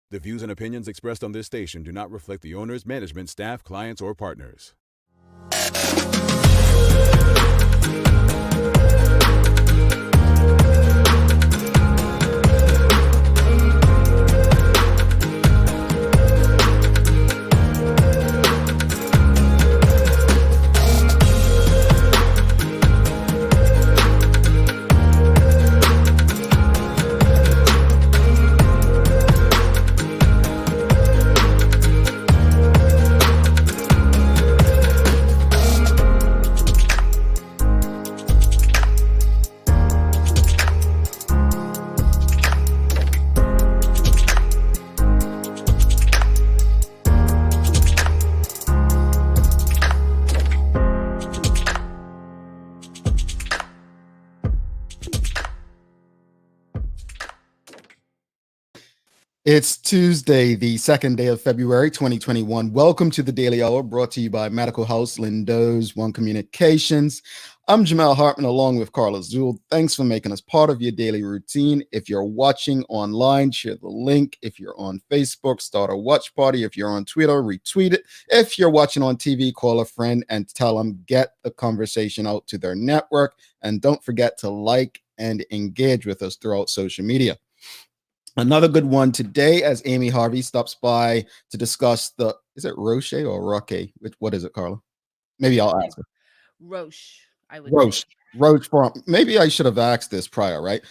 The views and opinions expressed on this station do not reflect the owners, management, staff, clients, or partners. It's Tuesday, the second day of February, 2021. Welcome to the Daily Hour, brought to you by Medical House, Lindo's One Communications. I'm Jamel Hartman, along with Carla Zool. Thanks for making us part of your daily routine. If you're watching online, share the link. If you're on Facebook, start a watch party. If you're on Twitter, retweet it. If you're watching on TV, call a friend and tell them, get the conversation out to their network. And don't forget to like and engage with us throughout social media. Another good one today, as Amy Harvey stops by to discuss is it ROCHE or ROCHE? What is it, Carla? Maybe I'll ask her. ROCHE, I would ROCHE. say. ROCHE forum. Maybe I should have asked this prior, right?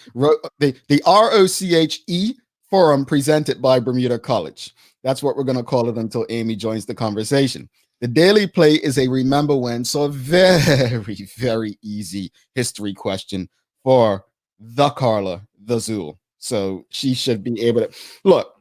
The ROCHE forum presented by Bermuda College. That's what we're going to call it until Amy joins the conversation. The Daily Play is a remember when, so a very, very easy history question for the Carla, the Zool. So she should be able to look.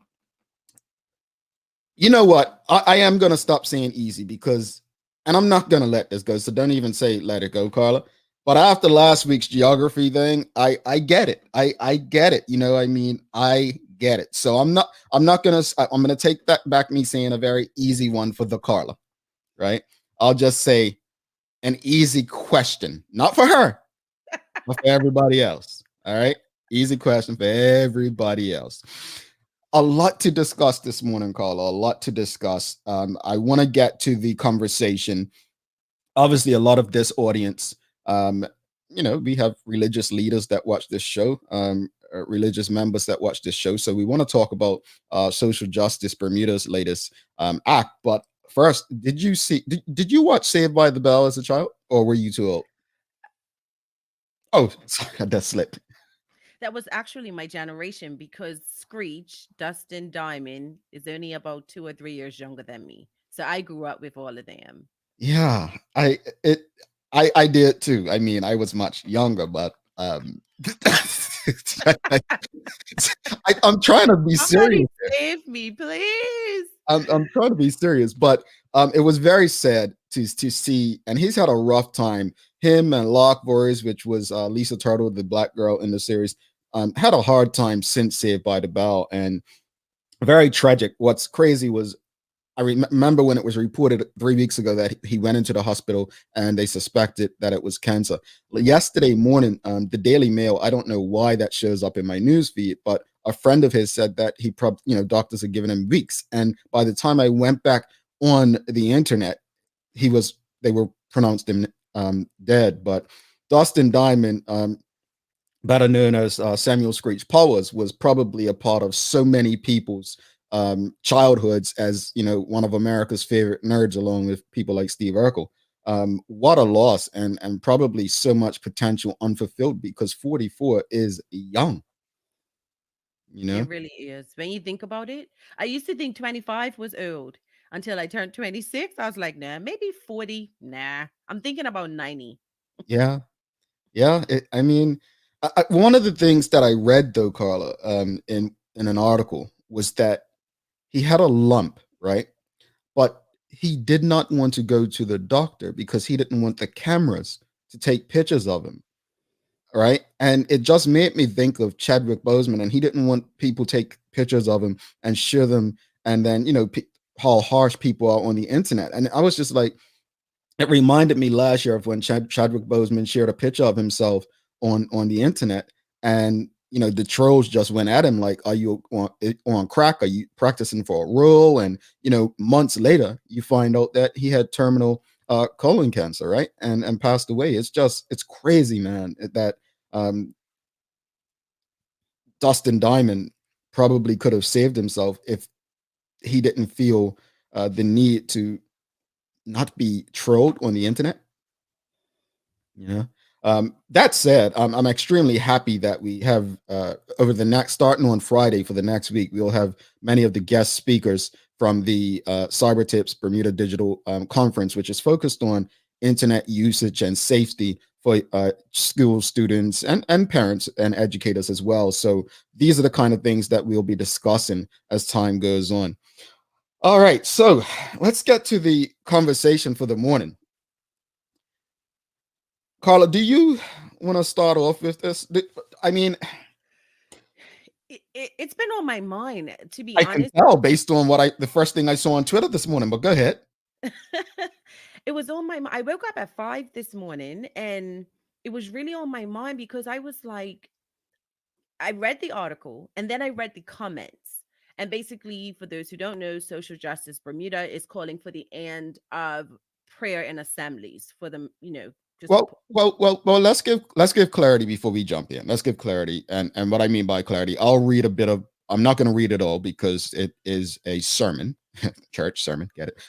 You know what? I am going to stop saying easy because, and I'm not going to let this go. So don't even say let it go, Carla. But after last week's geography thing, I get it. I get it. You know, I mean, I get it. So I'm going to take that back, me saying a very easy one for the Carla, right? I'll just say an easy question, not for her, but for everybody else. All right. Easy question for everybody else. A lot to discuss this morning, Carla. A lot to discuss. I want to get to the conversation. Obviously, a lot of this audience, we have religious leaders that watch this show, religious members that watch this show. So we want to talk about social justice, Bermuda's latest act. But first, did you watch Saved by the Bell as a child, or were you too old? Oh, sorry, that slipped. That was actually my generation because Screech, Dustin Diamond, is only about 2 or 3 years younger than me. So I grew up with all of them. Yeah, I did too. I mean, I was much younger, but I'm trying to be serious. Save me, please. I'm trying to be serious, but it was very sad to see, and he's had a rough time. Him and Locke Boris, which was Lisa Turtle, the black girl in the series, had a hard time since Saved by the Bell, and very tragic. What's crazy was I remember when it was reported 3 weeks ago that he went into the hospital and they suspected that it was cancer. Yesterday morning, the Daily Mail, I don't know why that shows up in my news feed, but a friend of his said that doctors had given him weeks. And by the time I went back on the internet, they were pronounced him dead. But Dustin Diamond, better known as Samuel Screech Powers, was probably a part of so many people's childhoods as, one of America's favorite nerds, along with people like Steve Urkel. What a loss, and probably so much potential unfulfilled, because 44 is young. It really is. When you think about it, I used to think 25 was old until I turned 26. I was like, nah, maybe 40. Nah, I'm thinking about 90. Yeah. I mean, one of the things that I read, though, Carla, in an article, was that he had a lump, right? But he did not want to go to the doctor because he didn't want the cameras to take pictures of him, right? And it just made me think of Chadwick Boseman, and he didn't want people to take pictures of him and share them, and then, how harsh people are on the internet. And I was just like, it reminded me last year of when Chadwick Boseman shared a picture of himself on the internet, and the trolls just went at him like, are you on crack? Are you practicing for a role? And months later you find out that he had terminal colon cancer, right? And passed away. It's crazy, man, that um Dustin Diamond probably could have saved himself if he didn't feel the need to not be trolled on the internet. That said, I'm extremely happy that we have over the next, starting on Friday for the next week, we'll have many of the guest speakers from the Cyber Tips Bermuda Digital Conference, which is focused on internet usage and safety for school students and parents and educators as well. So these are the kind of things that we'll be discussing as time goes on. All right, so let's get to the conversation for the morning. Carla, do you want to start off with this? I mean, it's been on my mind, to be I honest. can tell based on the first thing I saw on Twitter this morning, but go ahead. It was on my I woke up at 5 this morning, and it was really on my mind because I was like, I read the article and then I read the comments. And basically, for those who don't know, Social Justice Bermuda is calling for the end of prayer in assemblies for them, just to put. Well. Let's give clarity before we jump in. Let's give clarity, and what I mean by clarity, I'll read a bit of. I'm not going to read it all because it is a sermon, church sermon. Get it?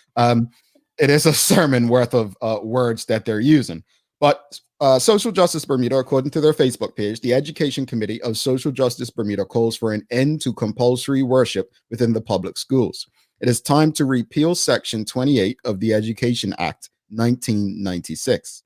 It is a sermon worth of words that they're using. But Social Justice Bermuda, according to their Facebook page, the Education Committee of Social Justice Bermuda calls for an end to compulsory worship within the public schools. It is time to repeal Section 28 of the Education Act 1996.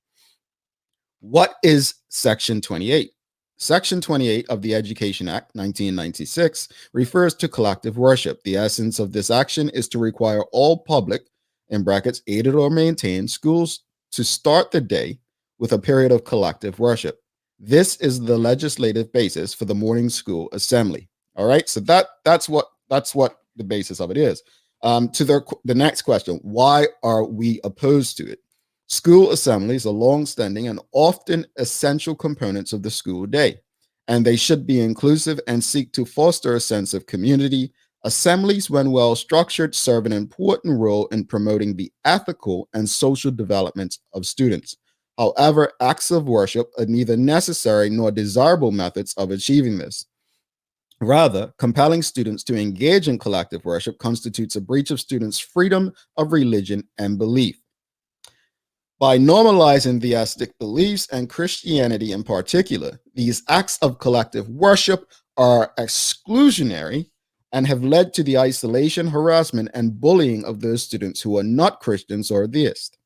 What is Section 28? Section 28 of the Education Act 1996 refers to collective worship. The essence of this action is to require all public, in brackets, aided or maintained, schools to start the day with a period of collective worship. This is the legislative basis for the morning school assembly. All right, so that's what the basis of it is. To the next question, why are we opposed to it? School assemblies are long-standing and often essential components of the school day, and they should be inclusive and seek to foster a sense of community. Assemblies, when well structured, serve an important role in promoting the ethical and social development of students. However, acts of worship are neither necessary nor desirable methods of achieving this. Rather, compelling students to engage in collective worship constitutes a breach of students' freedom of religion and belief. By normalizing theistic beliefs and Christianity in particular, these acts of collective worship are exclusionary and have led to the isolation, harassment, and bullying of those students who are not Christians or theists.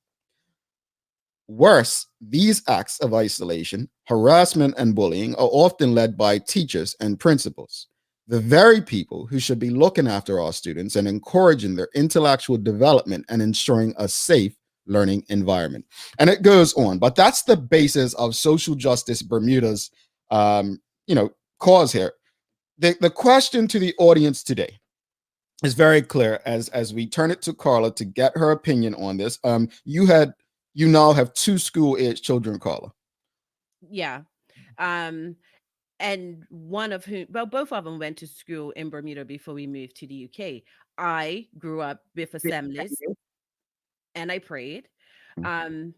Worse, these acts of isolation, harassment, and bullying are often led by teachers and principals, the very people who should be looking after our students and encouraging their intellectual development and ensuring a safe learning environment. And it goes on, but that's the basis of Social Justice Bermuda's cause here. The question to the audience today is very clear as we turn it to Carla to get her opinion on this. You now have 2 school-age children, Carla. Yeah. And one of whom, well, both of them went to school in Bermuda before we moved to the UK. I grew up with assemblies and I prayed. Um,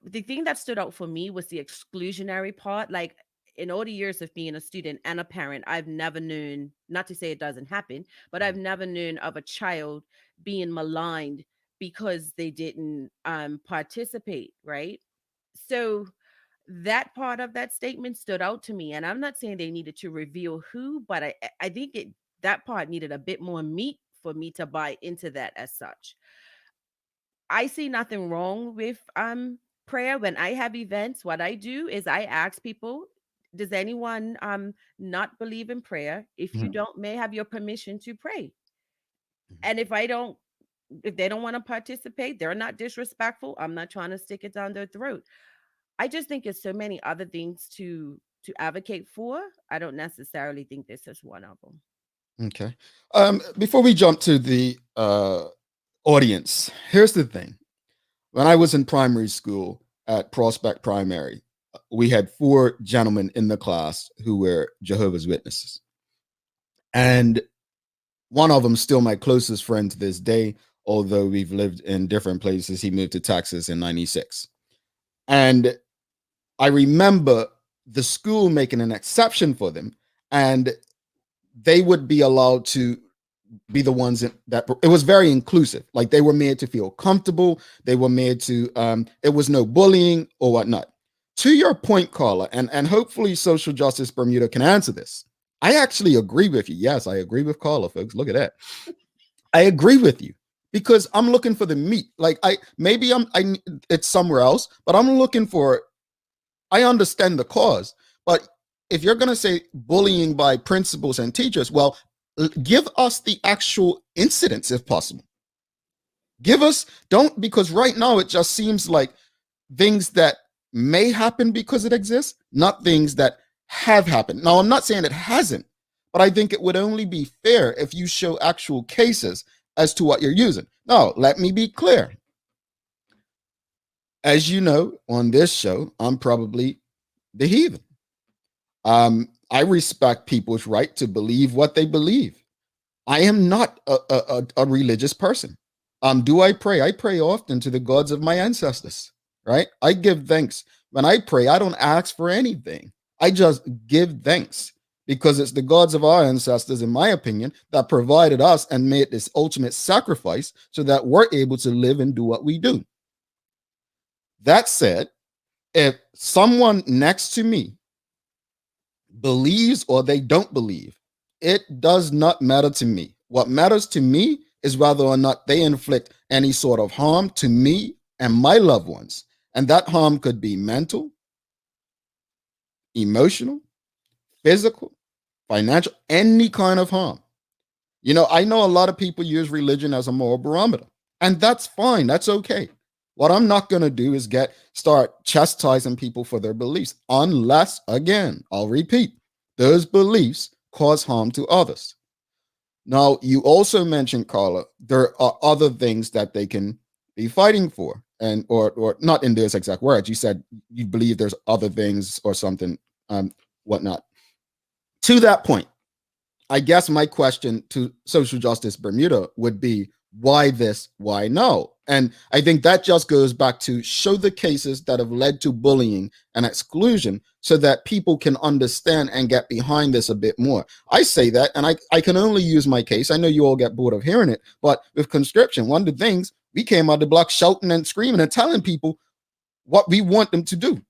the thing that stood out for me was the exclusionary part. Like, in all the years of being a student and a parent, I've never known, not to say it doesn't happen, but I've never known of a child being maligned because they didn't participate, right? So that part of that statement stood out to me. And I'm not saying they needed to reveal who, but I think that part needed a bit more meat for me to buy into that as such. I see nothing wrong with prayer. When I have events, what I do is I ask people, does anyone not believe in prayer? If you don't, may I have your permission to pray. And if they don't want to participate, they're not disrespectful. I'm not trying to stick it down their throat. I just think it's so many other things to advocate for. I don't necessarily think this is one of them. Okay. Before we jump to the audience, here's the thing. When I was in primary school at Prospect Primary, we had 4 gentlemen in the class who were Jehovah's Witnesses. And one of them still my closest friend to this day, although we've lived in different places. He moved to Texas in 96. And I remember the school making an exception for them, and they would be allowed to be the ones that it was very inclusive. Like they were made to feel comfortable. They were made to, it was no bullying or whatnot. To your point, Carla, and hopefully Social Justice Bermuda can answer this. I actually agree with you. Yes, I agree with Carla, folks. Look at that. I agree with you because I'm looking for the meat. Like it's somewhere else, but I'm looking for, I understand the cause, but if you're going to say bullying by principals and teachers, well, give us the actual incidents if possible. Give us, because right now it just seems like things that may happen because it exists, not things that have happened. Now, I'm not saying it hasn't, but I think it would only be fair if you show actual cases as to what you're using. Now, let me be clear. As you know, on this show, I'm probably the heathen. I respect people's right to believe what they believe. I am not a religious person. Do I pray? I pray often to the gods of my ancestors, right? I give thanks. When I pray, I don't ask for anything. I just give thanks because it's the gods of our ancestors, in my opinion, that provided us and made this ultimate sacrifice so that we're able to live and do what we do. That said, if someone next to me believes or they don't believe, it does not matter to me. What matters to me is whether or not they inflict any sort of harm to me and my loved ones. And that harm could be mental, emotional, physical, financial, any kind of harm. You know, I know a lot of people use religion as a moral barometer, and that's fine. That's okay. What I'm not going to do is start chastising people for their beliefs, unless, again, I'll repeat, those beliefs cause harm to others. Now, you also mentioned, Carla, there are other things that they can be fighting for, and or not in those exact words. You said you believe there's other things or something, whatnot. To that point, I guess my question to Social Justice Bermuda would be, why this, why no? And I think that just goes back to show the cases that have led to bullying and exclusion so that people can understand and get behind this a bit more. I say that, and I can only use my case. I know you all get bored of hearing it, but with conscription, one of the things, we came out the block shouting and screaming and telling people what we want them to do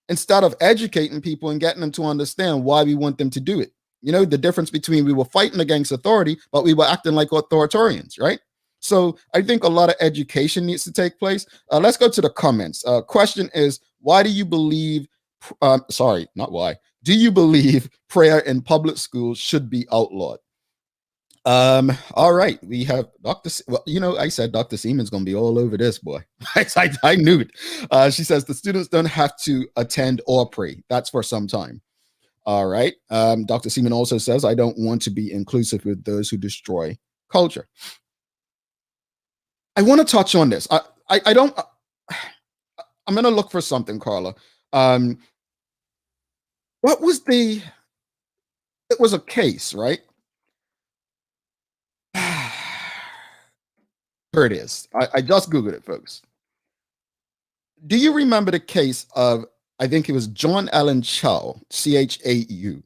instead of educating people and getting them to understand why we want them to do it. You know, the difference between we were fighting against authority, but we were acting like authoritarians, right? So I think a lot of education needs to take place. Let's go to the comments. Question is, why do you believe, do you believe prayer in public schools should be outlawed? All right, we have Dr. Well, you know, I said Dr. Seaman's going to be all over this, boy. I knew it. She says the students don't have to attend or pray. That's for some time. All right. Dr. Seaman also says, I don't want to be inclusive with those who destroy culture. I want to touch on this. I don't, I'm going to look for something, Carla. What was it was a case, right? Here it is. I just Googled it, folks. Do you remember the case of, I think it was John Allen Chau, Chau? He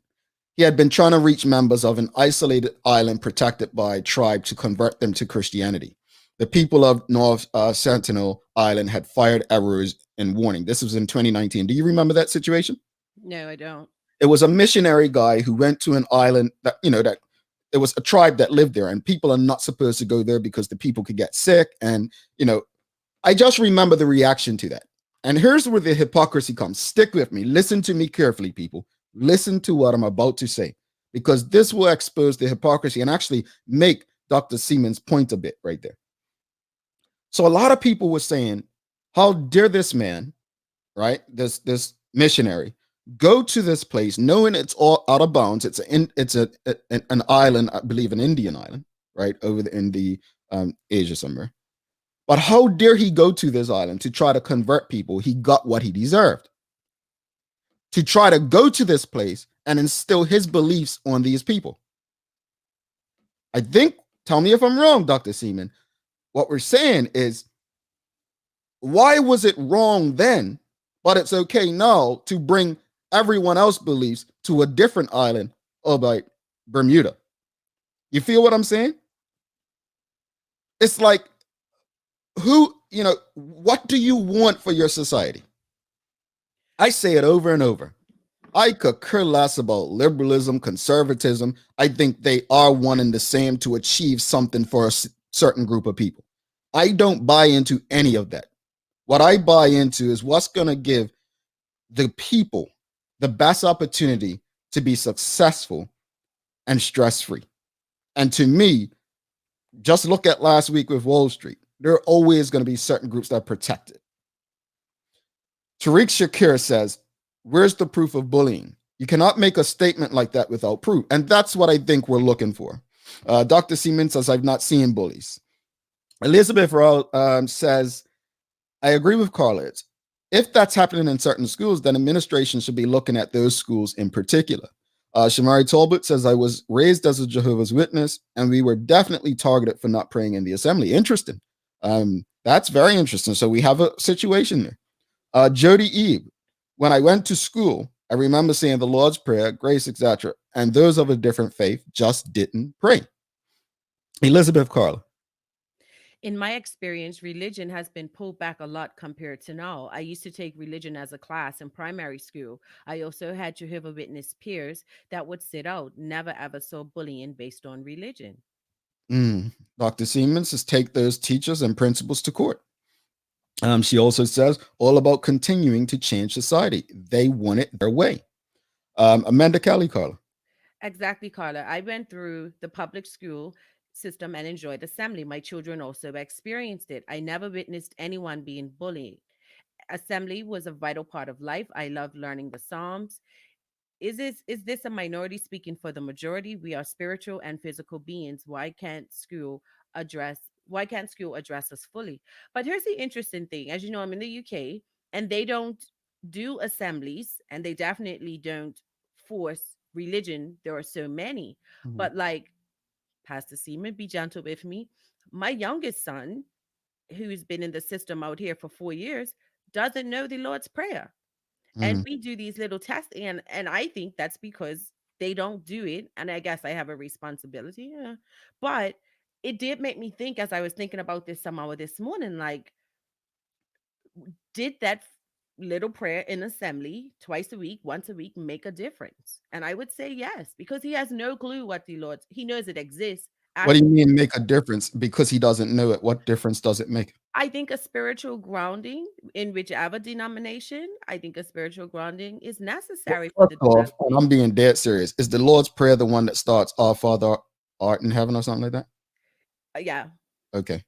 had been trying to reach members of an isolated island protected by tribe to convert them to Christianity. The people of North Sentinel Island had fired arrows in warning. This was in 2019. Do you remember that situation? No, I don't. It was a missionary guy who went to an island that, you know, that there was a tribe that lived there, and people are not supposed to go there because the people could get sick. And, you know, I just remember the reaction to that. And here's where the hypocrisy comes. Stick with me. Listen to me carefully, people. Listen to what I'm about to say, because this will expose the hypocrisy and actually make Dr. Seaman's point a bit right there. So a lot of people were saying, how dare this man, right, this missionary, go to this place knowing it's all out of bounds. It's an island, I believe an Indian island, right, over in the Asia somewhere. But how dare he go to this island to try to convert people? He got what he deserved. to try to go to this place and instill his beliefs on these people. I think, tell me if I'm wrong, Dr. Seaman, what we're saying is, why was it wrong then, but it's okay now to bring everyone else's beliefs to a different island of like Bermuda? You feel what I'm saying? It's like, what do you want for your society? I say it over and over. I could care less about liberalism, conservatism. I think they are one and the same to achieve something for a certain group of people. I don't buy into any of that. What I buy into is what's going to give the people the best opportunity to be successful and stress-free. And to me, just look at last week with Wall Street. There are always going to be certain groups that are protected. Tariq Shakir says, where's the proof of bullying? You cannot make a statement like that without proof. And that's what I think we're looking for. Dr. Seaman says, I've not seen bullies. Elizabeth Rowe says, I agree with Carla. If that's happening in certain schools, then administration should be looking at those schools in particular. Shamari Talbot says, I was raised as a Jehovah's Witness, and we were definitely targeted for not praying in the assembly. Interesting. That's very interesting. So we have a situation there. Jody Eve, when I went to school, I remember saying the Lord's Prayer, grace, etc., and those of a different faith just didn't pray. Elizabeth Carla. In my experience, religion has been pulled back a lot compared to now. I used to take religion as a class in primary school. I also had Jehovah's Witness peers that would sit out, never ever saw bullying based on religion. Dr. Seaman says, take those teachers and principals to court. She also says, all about continuing to change society. They want it their way. Amanda Kelly, Carla. Exactly, Carla. I went through the public school system and enjoyed assembly. My children also experienced it. I never witnessed anyone being bullied. Assembly was a vital part of life. I loved learning the Psalms. Is this a minority speaking for the majority? We are spiritual and physical beings. Why can't school address us fully? But here's the interesting thing. As you know, I'm in the UK, and they don't do assemblies, and they definitely don't force religion. There are so many. But like Pastor Seaman, be gentle with me. My youngest son, who's been in the system out here for 4 years, doesn't know the Lord's Prayer. And we do these little tests, and I think that's because they don't do it. And I guess I have a responsibility. Yeah. But it did make me think, as I was thinking about this some hour this morning, like, did that little prayer in assembly twice a week, once a week, make a difference? And I would say yes, because he has no clue what the Lord, he knows it exists. What do you mean make a difference? Because he doesn't know it. What difference does it make? I think a spiritual grounding in whichever denomination, I think a spiritual grounding is necessary for the First off, and I'm being dead serious, is the Lord's Prayer the one that starts, Our Father art in heaven, or something like that? Yeah. Okay.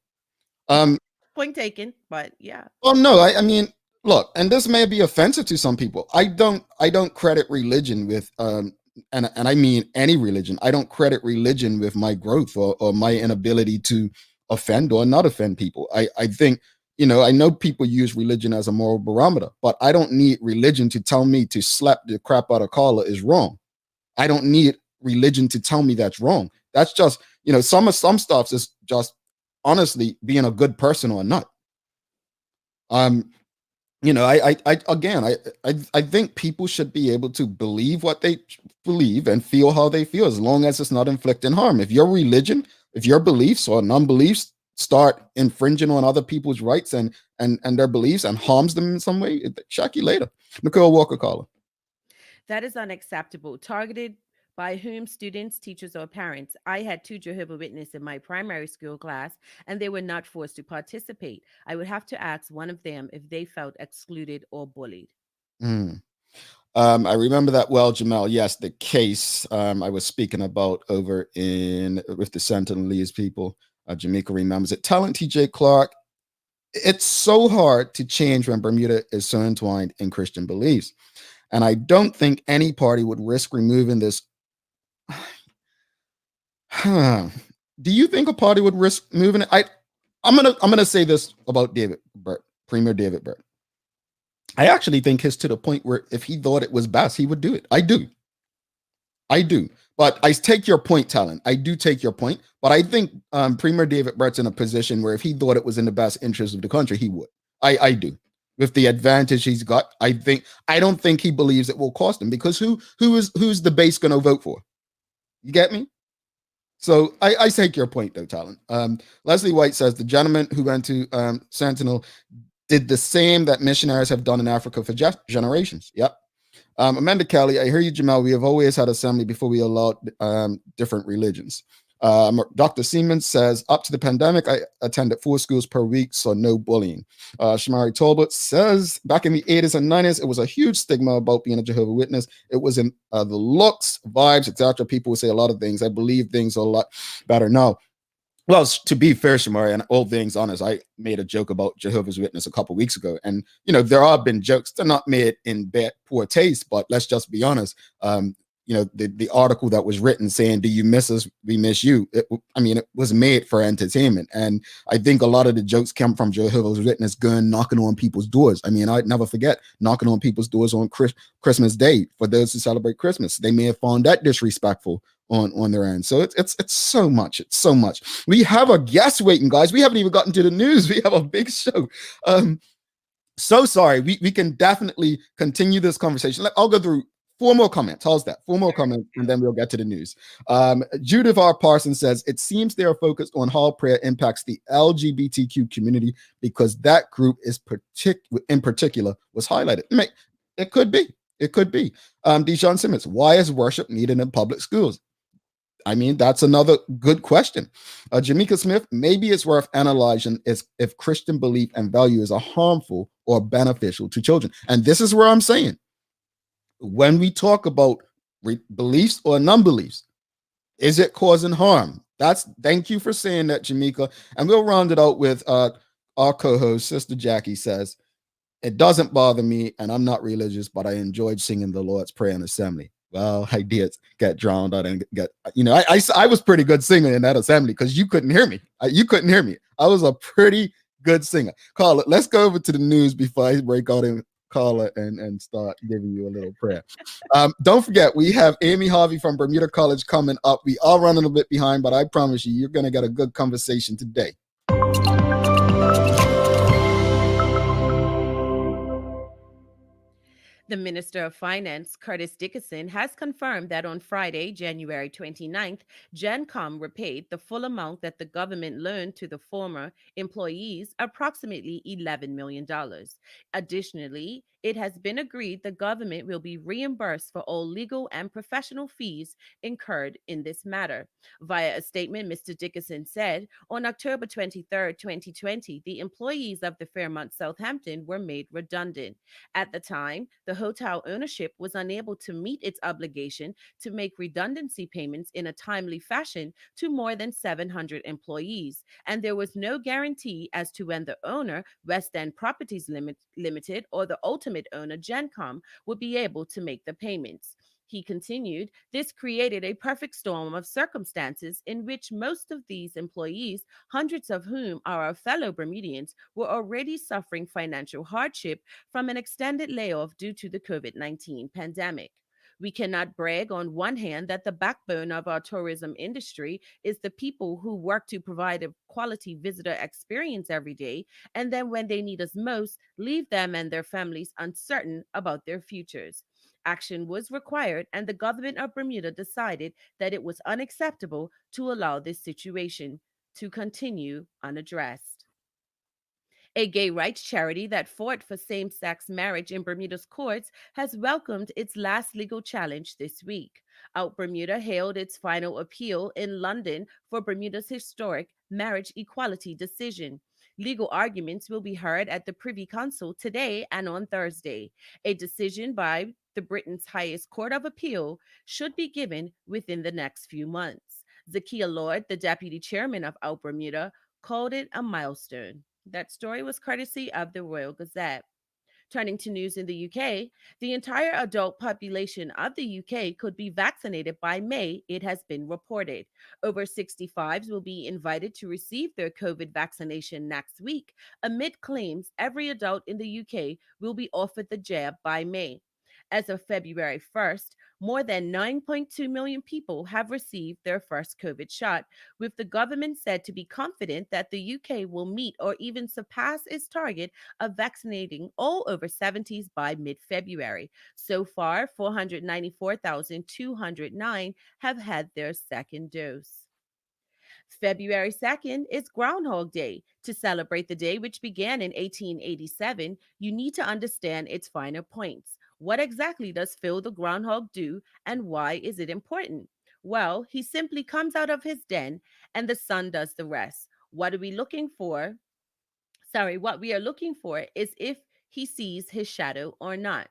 Point taken, but yeah. Well, no, I mean, look, and this may be offensive to some people. I don't credit religion with and I mean any religion. I don't credit religion with my growth or my inability to offend or not offend people. I think, I know people use religion as a moral barometer, but I don't need religion to tell me to slap the crap out of Carla is wrong. I don't need religion to tell me that's wrong. That's just, some stuff is just honestly being a good person or not. I think people should be able to believe what they believe and feel how they feel, as long as it's not inflicting harm. If your religion, if your beliefs or non-beliefs start infringing on other people's rights and their beliefs and harms them in some way, check you later. Nicole Walker, caller. That is unacceptable. Targeted by whom? Students, teachers, or parents? I had 2 Jehovah's Witnesses in my primary school class, and they were not forced to participate. I would have to ask one of them if they felt excluded or bullied. I remember that well, Jamel. Yes, the case I was speaking about over with the Sentinelese people. Jamaica remembers it. Telling TJ Clark, it's so hard to change when Bermuda is so entwined in Christian beliefs. And I don't think any party would risk removing this. Do you think a party would risk moving it? I'm gonna say this about David Burt, Premier David Burt. I actually think he's to the point where if he thought it was best, he would do it. I do. But I take your point, Talon. I do take your point. But I think Premier David Brett's in a position where if he thought it was in the best interest of the country, he would. I do. With the advantage he's got, I don't think he believes it will cost him because who's the base going to vote for? You get me? So I take your point though, Talon. Leslie White says the gentleman who went to Sentinel did the same that missionaries have done in Africa for generations. Yep. Amanda Kelly, I hear you, Jamal. We have always had assembly before we allowed different religions. Dr. Siemens says, up to the pandemic, I attended 4 schools per week, so no bullying. Shamari Talbot says, back in the 80s and 90s, it was a huge stigma about being a Jehovah's Witness. It was in the looks, vibes, etc. People would say a lot of things. I believe things are a lot better now. Well, to be fair, Shamari, and all things honest, I made a joke about Jehovah's Witness a couple weeks ago, and there have been jokes. They're not made in bad, poor taste, but let's just be honest. The article that was written saying, "Do you miss us? We miss you." It was made for entertainment, and I think a lot of the jokes come from Jehovah's Witness going knocking on people's doors. I mean, I'd never forget knocking on people's doors on Christmas Day for those who celebrate Christmas. They may have found that disrespectful on their end. So it's so much. It's so much. We have a guest waiting, guys. We haven't even gotten to the news. We have a big show. So sorry. We can definitely continue this conversation. I'll go through 4 more comments. How's that? 4 more comments, and then we'll get to the news. Judith R. Parsons says, it seems they are focused on how prayer impacts the LGBTQ community because that group is in particular was highlighted. It could be. It could be. Deshaun Simmons, why is worship needed in public schools? I mean, that's another good question. Jamaica Smith, maybe it's worth analyzing if Christian belief and values are harmful or beneficial to children. And this is where I'm saying, when we talk about beliefs or non-beliefs, is it causing harm? Thank you for saying that, Jamaica. And we'll round it out with our co-host, Sister Jackie says, it doesn't bother me, and I'm not religious, but I enjoyed singing the Lord's Prayer in assembly. Well, I did get drowned out and I was pretty good singer in that assembly because you couldn't hear me. You couldn't hear me. I was a pretty good singer. Carla, let's go over to the news before I break out in Carla and start giving you a little prayer. Don't forget, we have Amy Harvey from Bermuda College coming up. We are running a bit behind, but I promise you're going to get a good conversation today. The Minister of Finance, Curtis Dickinson, has confirmed that on Friday, January 29th, GenCom repaid the full amount that the government loaned to the former employees, approximately $11 million. Additionally, it has been agreed the government will be reimbursed for all legal and professional fees incurred in this matter. Via a statement, Mr. Dickinson said, on October 23rd, 2020, the employees of the Fairmont Southampton were made redundant. At the time, the hotel ownership was unable to meet its obligation to make redundancy payments in a timely fashion to more than 700 employees, and there was no guarantee as to when the owner, West End Properties Limited, or the ultimate owner, GenCom, would be able to make the payments. He continued, this created a perfect storm of circumstances in which most of these employees, hundreds of whom are our fellow Bermudians, were already suffering financial hardship from an extended layoff due to the COVID-19 pandemic. We cannot brag on one hand that the backbone of our tourism industry is the people who work to provide a quality visitor experience every day, and then when they need us most, leave them and their families uncertain about their futures. Action was required, and the government of Bermuda decided that it was unacceptable to allow this situation to continue unaddressed. A gay rights charity that fought for same sex marriage in Bermuda's courts has welcomed its last legal challenge this week. Out Bermuda held its final appeal in London for Bermuda's historic marriage equality decision. Legal arguments will be heard at the Privy Council today and on Thursday. A decision by the Britain's highest court of appeal should be given within the next few months. Zakia Lord, the deputy chairman of Out Bermuda, called it a milestone. That story was courtesy of the Royal Gazette. Turning to news in the UK, the entire adult population of the UK could be vaccinated by May, it has been reported. Over 65s will be invited to receive their COVID vaccination next week, amid claims every adult in the UK will be offered the jab by May. As of February 1st, more than 9.2 million people have received their first COVID shot, with the government said to be confident that the UK will meet or even surpass its target of vaccinating all over 70s by mid February. So far, 494,209 have had their second dose. February 2nd is Groundhog Day. To celebrate the day, which began in 1887, you need to understand its finer points. What exactly does Phil the Groundhog do, and why is it important? Well, he simply comes out of his den and the sun does the rest. What are we looking for? What we are looking for is if he sees his shadow or not.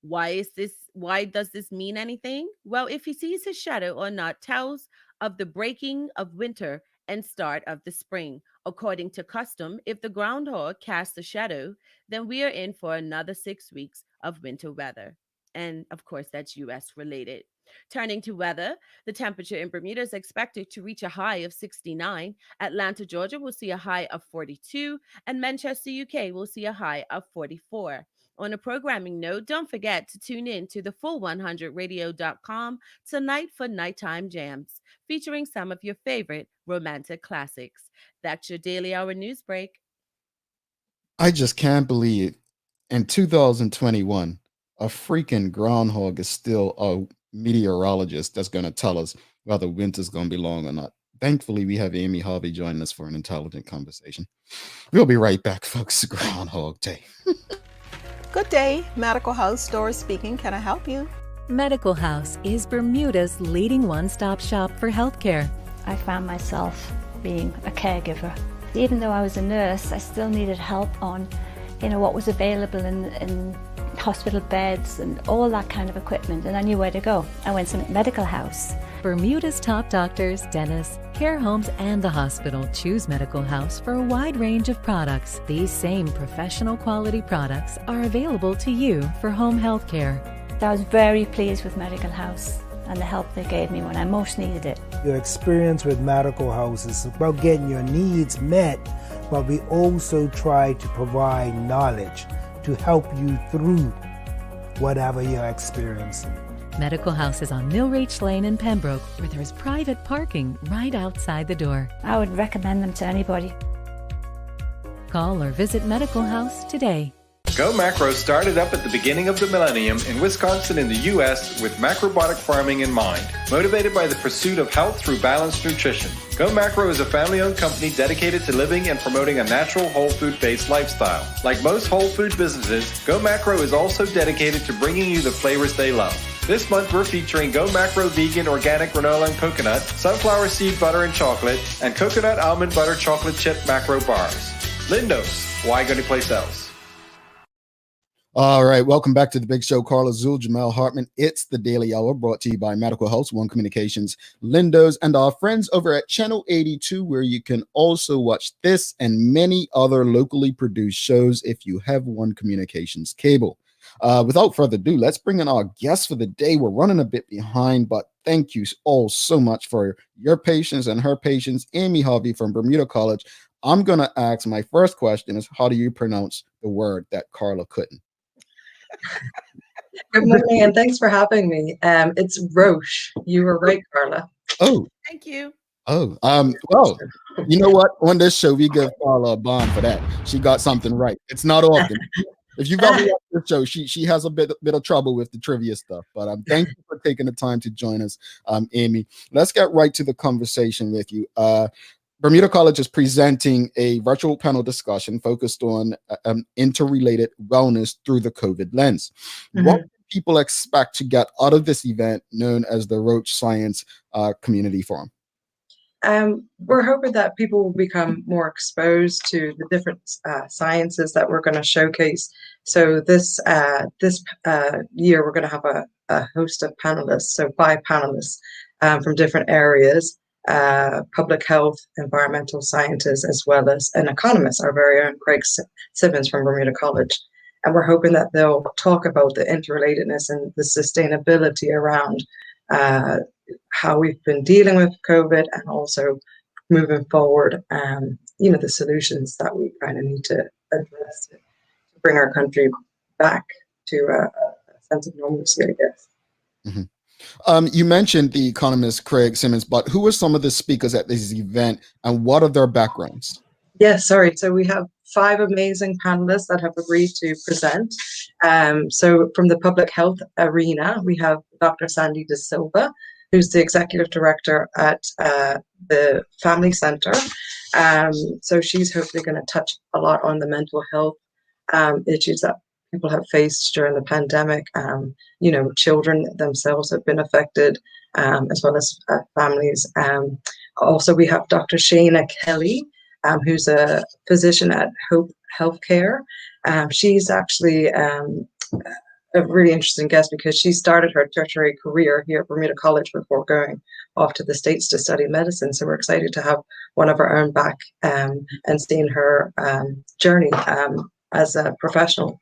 Why does this mean anything? Well, if he sees his shadow or not tells of the breaking of winter and start of the spring. According to custom, if the groundhog casts a shadow, then we are in for another 6 weeks of winter weather. And of course, that's US related. Turning to weather, the temperature in Bermuda is expected to reach a high of 69. Atlanta, Georgia will see a high of 42, and Manchester, UK will see a high of 44. On a programming note, don't forget to tune in to the full100radio.com tonight for Nighttime Jams, featuring some of your favorite romantic classics. That's your Daily Hour news break. I just can't believe in 2021, a freaking groundhog is still a meteorologist that's going to tell us whether winter's going to be long or not. Thankfully, we have Amy Harvey joining us for an intelligent conversation. We'll be right back, folks. Groundhog Day. Good day, Medical House Doris speaking. Can I help you? Medical House is Bermuda's leading one-stop shop for healthcare. I found myself being a caregiver. Even though I was a nurse, I still needed help on, what was available in hospital beds and all that kind of equipment, and I knew where to go. I went to Medical House. Bermuda's top doctors, dentists, care homes, and the hospital choose Medical House for a wide range of products. These same professional quality products are available to you for home health care. I was very pleased with Medical House and the help they gave me when I most needed it. Your experience with Medical House is about getting your needs met, but we also try to provide knowledge to help you through whatever you're experiencing. Medical House is on Millreach Lane in Pembroke, where there's private parking right outside the door. I would recommend them to anybody. Call or visit Medical House today. Go Macro started up at the beginning of the millennium in Wisconsin in the U.S. with macrobiotic farming in mind, motivated by the pursuit of health through balanced nutrition. Go Macro is a family-owned company dedicated to living and promoting a natural, whole food-based lifestyle. Like most whole food businesses, Go Macro is also dedicated to bringing you the flavors they love. This month we're featuring Go Macro Vegan Organic Granola and Coconut, Sunflower Seed Butter and Chocolate, and Coconut Almond Butter Chocolate Chip Macro Bars. Lindos, why go to place else? All right, welcome back to the big show. Carla Zul, Jamel Hartman. It's the Daily Hour, brought to you by Medical House, One Communications, Lindos, and our friends over at Channel 82, where you can also watch this and many other locally produced shows if you have One Communications cable. Without further ado, let's bring in our guest for the day. We're running a bit behind, but thank you all so much for your patience and her patience. Amy Harvey from Bermuda College. I'm going to ask, my first question is, how do you pronounce the word that Carla couldn't? Good morning, and thanks for having me. It's ROCHE. You were right, Carla. Oh, Thank you. oh, well, you know what? On this show, we give Carla a bond for that. She got something right. It's not often. If you've ever watched the show, she has a bit of trouble with the trivia stuff. But thank you for taking the time to join us, Amy. Let's get right to the conversation with you. Bermuda College is presenting a virtual panel discussion focused on interrelated wellness through the COVID lens. Mm-hmm. What can people expect to get out of this event known as the ROCHE Science Community Forum? We're hoping that people will become more exposed to the different sciences that we're going to showcase. So this year, we're going to have a host of panelists, so 5 panelists from different areas. Public health, environmental scientists, as well as an economist, our very own Craig Simmons from Bermuda College. And we're hoping that they'll talk about the interrelatedness and the sustainability around how we've been dealing with COVID, and also moving forward, the solutions that we kind of need to address to bring our country back to a sense of normalcy, I guess. Mm-hmm. You mentioned the economist Craig Simmons, but who are some of the speakers at this event, and what are their backgrounds? Yes, sorry. So we have 5 amazing panelists that have agreed to present. So from the public health arena, we have Dr. Sandy De Silva, who's the executive director at the Family Center. So she's hopefully going to touch a lot on the mental health issues that people have faced during the pandemic. Children themselves have been affected, as well as families. Also, we have Dr. Shayna Kelly, who's a physician at Hope Healthcare. She's actually a really interesting guest because she started her tertiary career here at Bermuda College before going off to the States to study medicine. So we're excited to have one of our own back and seeing her journey as a professional.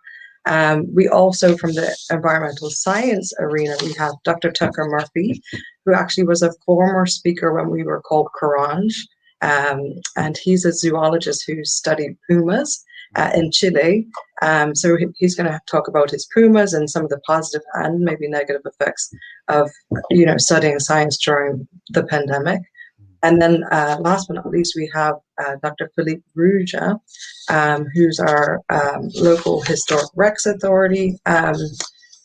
We also, from the environmental science arena, we have Dr. Tucker Murphy, who actually was a former speaker when we were called Corange. And he's a zoologist who studied pumas in Chile. So he's going to talk about his pumas and some of the positive and maybe negative effects of, studying science during the pandemic. And then last but not least, we have Dr. Philippe Rouja, who's our local Historic Recs Authority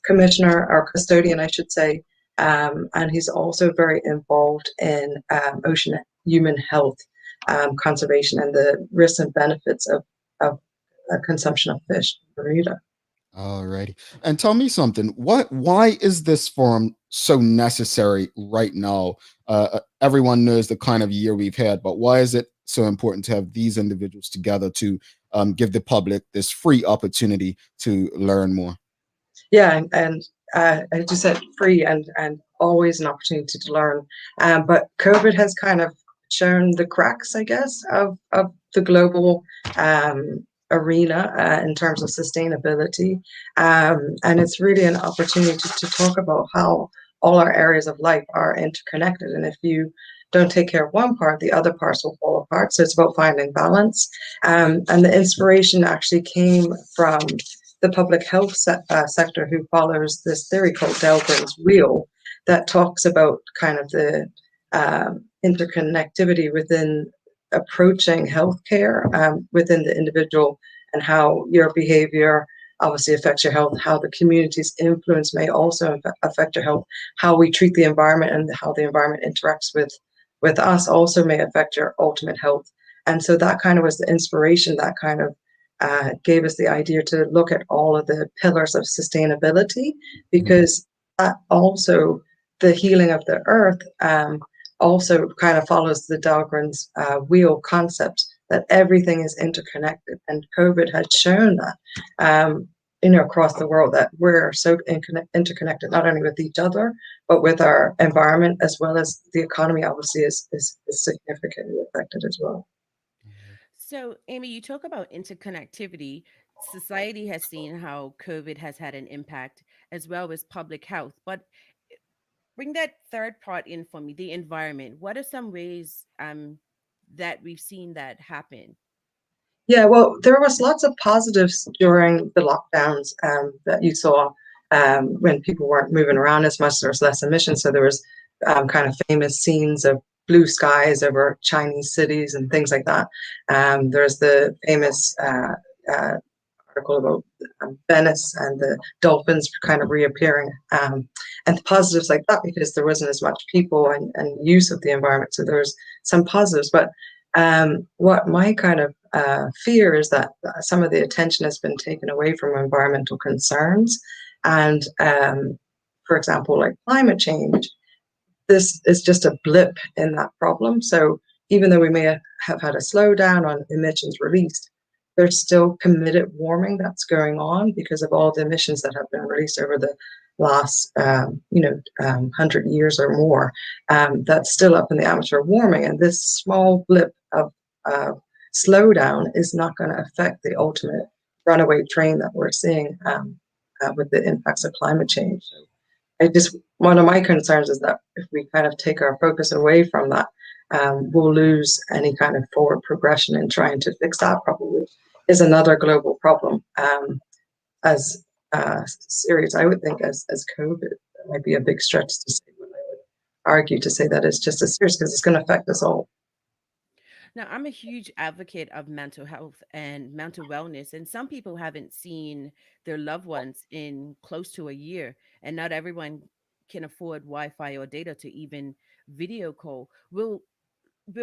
commissioner, or custodian, I should say. And he's also very involved in ocean human health, conservation, and the risks and benefits of consumption of fish in Bermuda. All righty. And tell me something. Why is this forum so necessary right now? Everyone knows the kind of year we've had, but why is it so important to have these individuals together to give the public this free opportunity to learn more? Yeah, and as you said, free and always an opportunity to learn. But COVID has kind of shown the cracks, I guess, of the global arena in terms of sustainability. And it's really an opportunity to talk about how all our areas of life are interconnected. And if you don't take care of one part, the other parts will fall apart. So it's about finding balance. And the inspiration actually came from the public health sector, who follows this theory called Dahlgren's wheel that talks about kind of the interconnectivity within approaching healthcare within the individual, and how your behavior obviously affects your health, how the community's influence may also affect your health, how we treat the environment and how the environment interacts with us also may affect your ultimate health. And so that kind of was the inspiration that kind of gave us the idea to look at all of the pillars of sustainability, because also the healing of the earth also kind of follows the Dahlgren's wheel concept, that everything is interconnected. And COVID had shown that, across the world, that we're so interconnected, not only with each other, but with our environment, as well as the economy obviously is significantly affected as well. So, Amy, you talk about interconnectivity. Society has seen how COVID has had an impact, as well as public health. But bring that third part in for me, the environment. What are some ways that we've seen that happen? Yeah, well, there was lots of positives during the lockdowns that you saw when people weren't moving around as much. There was less emissions, so there was kind of famous scenes of blue skies over Chinese cities and things like that. There's the famous article about Venice and the dolphins kind of reappearing, and the positives like that, because there wasn't as much people and use of the environment. So there's some positives, but what my kind of fear is that some of the attention has been taken away from environmental concerns. And for example, like climate change, this is just a blip in that problem. So even though we may have had a slowdown on emissions released, there's still committed warming that's going on because of all the emissions that have been released over the last 100 years or more. That's still up in the atmosphere warming, and this small blip of slowdown is not going to affect the ultimate runaway train that we're seeing with the impacts of climate change. So one of my concerns is that if we kind of take our focus away from that, we'll lose any kind of forward progression in trying to fix that problem, which is another global problem. As serious, I would think, as COVID, that might be a big stretch to say, but I would argue to say that it's just as serious because it's going to affect us all. Now, I'm a huge advocate of mental health and mental wellness, and some people haven't seen their loved ones in close to a year, and not everyone can afford Wi-Fi or data to even video call. Will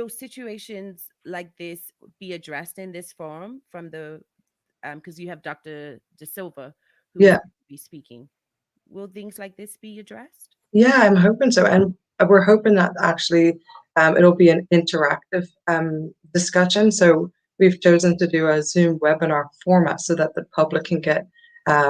situations like this be addressed in this forum from the because you have Dr. De Silva who is Yeah. going to be speaking? Will things like this be addressed? Yeah, I'm hoping so. And we're hoping that actually it'll be an interactive discussion. So we've chosen to do a Zoom webinar format so that the public can get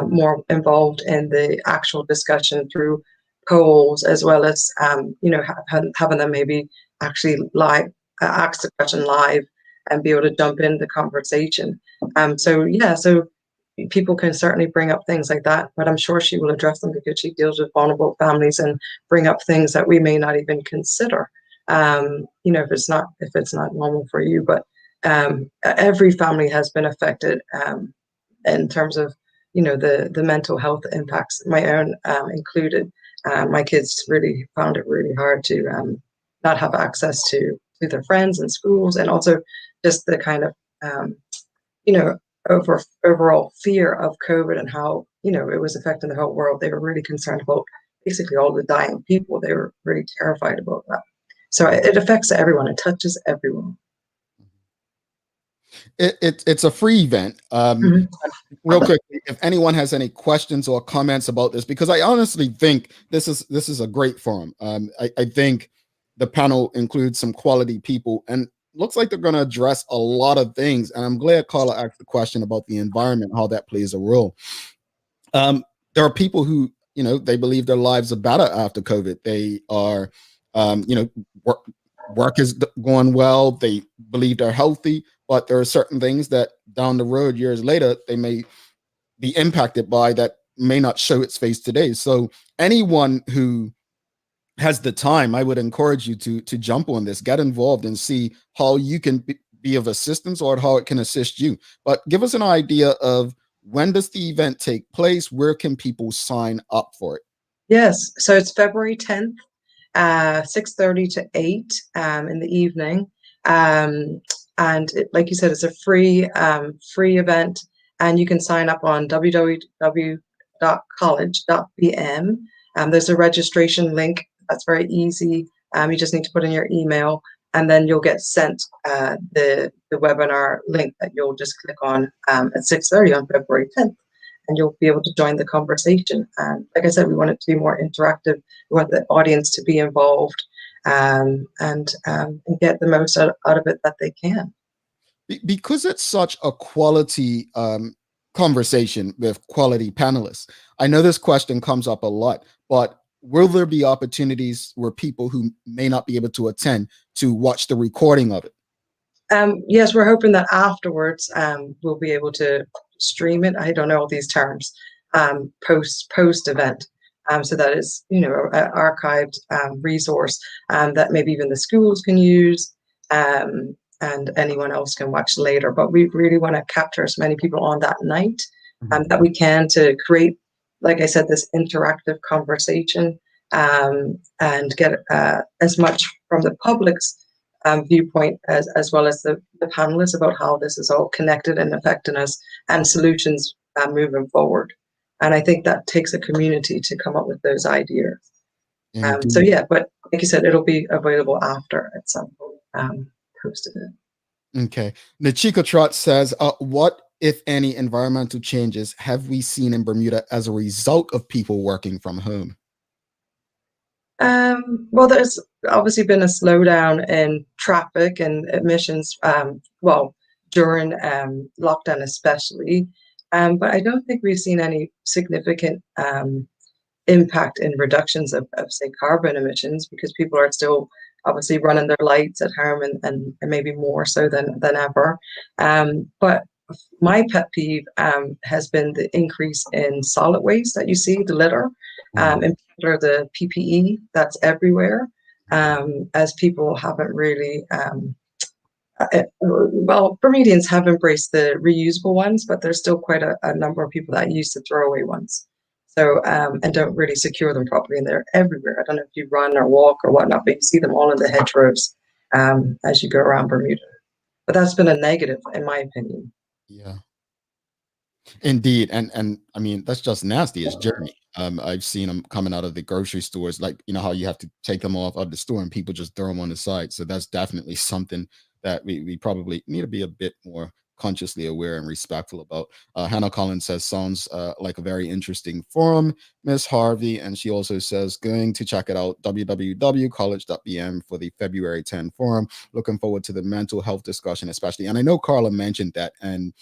more involved in the actual discussion through polls, as well as, having them maybe actually live, ask the question live and be able to jump in the conversation. So people can certainly bring up things like that, but I'm sure she will address them because she deals with vulnerable families and bring up things that we may not even consider. If it's not normal for you, but every family has been affected in terms of the mental health impacts, my own included. My kids really found it really hard to not have access to their friends and schools, and also just the kind of overall fear of COVID and how it was affecting the whole world. They were really concerned about basically all the dying people. They were really terrified about that. So it affects everyone. It touches everyone. It's a free event. Mhm. Real quickly, if anyone has any questions or comments about this, because I honestly think this is a great forum. I think the panel includes some quality people and looks like they're going to address a lot of things. And I'm glad Carla asked the question about the environment, how that plays a role. There are people who, they believe their lives are better after COVID. They are, work is going well. They believe they're healthy, but there are certain things that down the road, years later, they may be impacted by that may not show its face today. So anyone who has the time, I would encourage you to jump on this, get involved, and see how you can be of assistance or how it can assist you. But give us an idea of when does the event take place? Where can people sign up for it? Yes, so it's February 10th, 6:30 to 8 in the evening. And like you said, it's a free event, and you can sign up on www.college.bm. There's a registration link. That's very easy. You just need to put in your email, and then you'll get sent the webinar link that you'll just click on at 6:30 on February 10th, and you'll be able to join the conversation. And like I said, we want it to be more interactive. We want the audience to be involved and get the most out of it that they can. Because it's such a quality conversation with quality panelists, I know this question comes up a lot, but will there be opportunities where people who may not be able to attend to watch the recording of it? Yes, we're hoping that afterwards we'll be able to stream it. I don't know all these terms. Post event, so that is an archived resource that maybe even the schools can use, and anyone else can watch later. But we really want to capture as many people on that night that we can, to create, like I said, this interactive conversation and get as much from the public's viewpoint as well as the panelists about how this is all connected and affecting us, and solutions moving forward. And I think that takes a community to come up with those ideas. But like you said, it'll be available after at some point, posted it. Okay. Nachika Trot says, what, if any, environmental changes have we seen in Bermuda as a result of people working from home? Well, there's obviously been a slowdown in traffic and emissions, during lockdown especially. But I don't think we've seen any significant impact in reductions of say, carbon emissions, because people are still obviously running their lights at home and maybe more so than ever. But my pet peeve has been the increase in solid waste that you see, the litter, in particular the PPE that's everywhere, as people haven't really, well, Bermudians have embraced the reusable ones, but there's still quite a number of people that use the throwaway ones. So, and don't really secure them properly, and they're everywhere. I don't know if you run or walk or whatnot, but you see them all in the hedgerows as you go around Bermuda. But that's been a negative, in my opinion. Yeah, indeed. And I mean, that's just nasty as Jeremy. I've seen them coming out of the grocery stores, like, you know, how you have to take them off of the store and people just throw them on the side. So that's definitely something that we probably need to be a bit more consciously aware and respectful about. Hannah Collins says, sounds like a very interesting forum, Miss Harvey. And she also says, going to check it out, www.college.bm for the February 10 forum. Looking forward to the mental health discussion, especially. And I know Carla mentioned that, and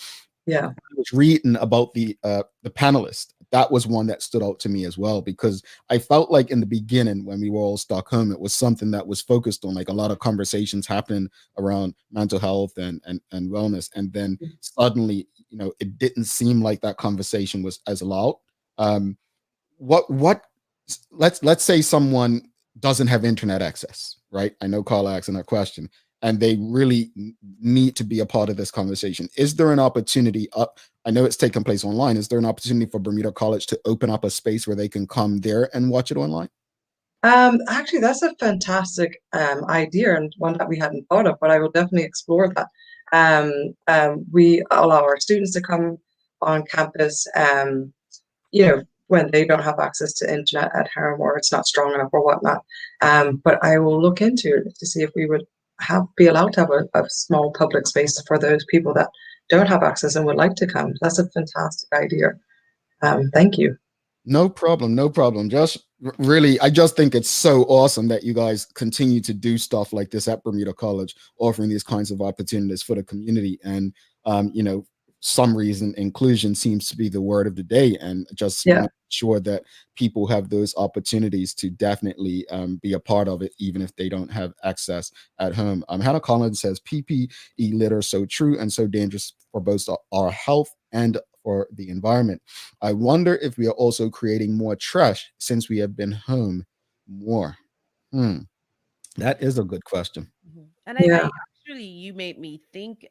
yeah, I was reading about the panelist. That was one that stood out to me as well, because I felt like in the beginning when we were all stuck home, it was something that was focused on like a lot of conversations happening around mental health and wellness. And then suddenly, you know, it didn't seem like that conversation was as loud. Let's say someone doesn't have internet access, right? I know Carla asked in that question, and they really need to be a part of this conversation. Is there an opportunity I know it's taking place online. Is there an opportunity for Bermuda College to open up a space where they can come there and watch it online? Actually, that's a fantastic idea, and one that we hadn't thought of, but I will definitely explore that. We allow our students to come on campus, you know, when they don't have access to internet at home or it's not strong enough or whatnot. But I will look into it to see if we would be allowed to have a small public space for those people that don't have access and would like to come. That's a fantastic idea. Thank you. No problem. No problem. Just really, I just think it's so awesome that you guys continue to do stuff like this at Bermuda College, offering these kinds of opportunities for the community. And, you know, some reason inclusion seems to be the word of the day, and just make sure that people have those opportunities to definitely be a part of it, even if they don't have access at home. Hannah Collins says, PPE litter, so true and so dangerous for both our health and for the environment. I wonder if we are also creating more trash since we have been home more. That is a good question. And I actually, you made me think,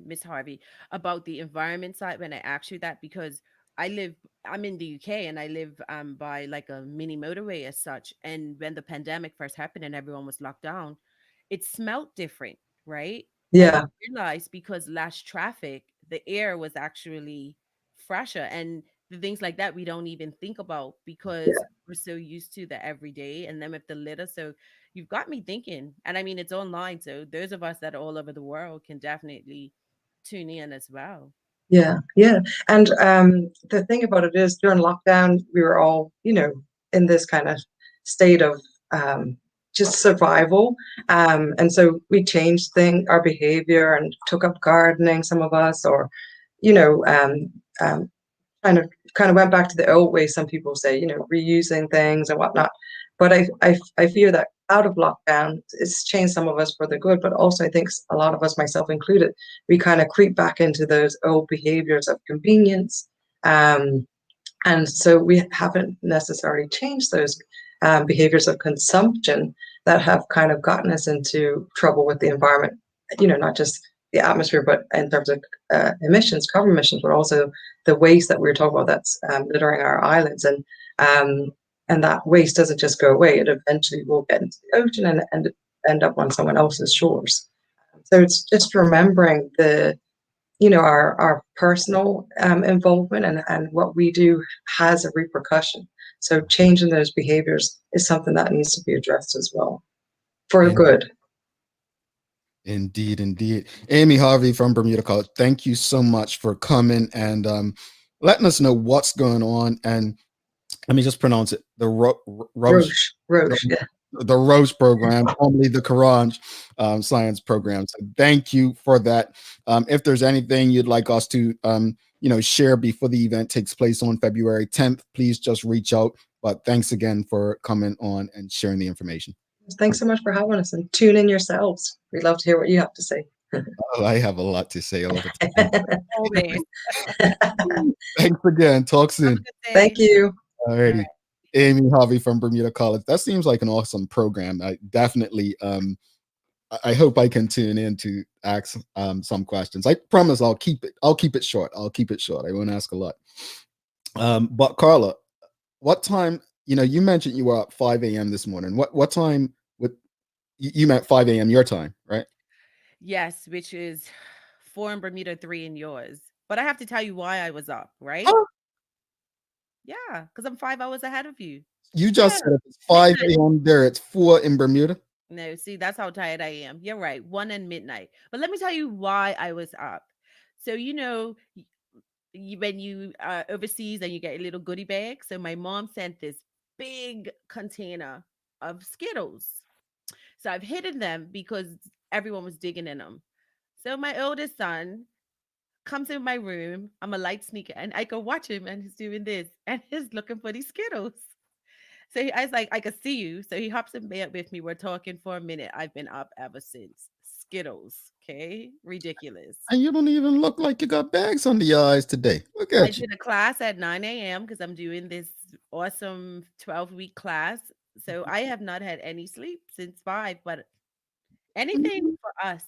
Miss Harvey, about the environment side when I asked you that, because I'm in the UK and I live by like a mini motorway as such. And when the pandemic first happened and everyone was locked down, it smelled different, right? And I realized because less traffic, the air was actually fresher, and the things like that we don't even think about because we're so used to the everyday, and then with the litter. So you've got me thinking, and I mean, it's online, so those of us that are all over the world can definitely tune in as well. Yeah. And the thing about it is, during lockdown, we were all, you know, in this kind of state of just survival. And so we changed our behavior and took up gardening, some of us, or, you know, kind of went back to the old way. Some people say, you know, reusing things and whatnot. But I fear that out of lockdown, it's changed some of us for the good, but also I think a lot of us, myself included, we kind of creep back into those old behaviors of convenience. And so we haven't necessarily changed those behaviors of consumption that have kind of gotten us into trouble with the environment, you know, not just the atmosphere, but in terms of emissions, carbon emissions, but also the waste that we were talking about that's littering our islands. And that waste doesn't just go away. It eventually will get into the ocean and end up on someone else's shores. So it's just remembering our personal involvement and what we do has a repercussion. So changing those behaviors is something that needs to be addressed as well for good. Indeed. Amy Harvey from Bermuda College, thank you so much for coming and letting us know what's going on. And let me just pronounce it, the ROCHE, the ROCHE program, formerly the Corange science program. So thank you for that. If there's anything you'd like us to share before the event takes place on February 10th, please just reach out. But thanks again for coming on and sharing the information. Thanks so much for having us, and tune in yourselves. We'd love to hear what you have to say. Oh, I have a lot to say all the time. Always. Thanks again. Talk Have a soon. good day. Thank you. Alrighty. Amy Harvey from Bermuda College. That seems like an awesome program. I definitely I hope I can tune in to ask some questions. I promise I'll keep it short. I'll keep it short. I won't ask a lot. But Carla, what time, you mentioned you were up 5 a.m. this morning. What time would you meant 5 a.m. your time, right? Yes, which is 4 in Bermuda, 3 in yours. But I have to tell you why I was up, right? Huh? Yeah, because I'm 5 hours ahead of you. You just Yeah. said if it's 5 Midnight. a.m. there, it's 4 in Bermuda. No, see, that's how tired I am. You're right. 1 and midnight. But let me tell you why I was up. So, when you overseas and you get a little goodie bag. So my mom sent this big container of Skittles. So I've hidden them because everyone was digging in them. So my oldest son comes in my room. I'm a light sneaker, and I go watch him, and he's doing this, and he's looking for these Skittles. So I was like, I could see you. So he hops in bed with me. We're talking for a minute. I've been up ever since. Skittles. Okay. Ridiculous. And you don't even look like you got bags under your eyes today. Look I at you. did a class at 9 a.m. because I'm doing this awesome 12-week class. So I have not had any sleep since 5, but anything for us.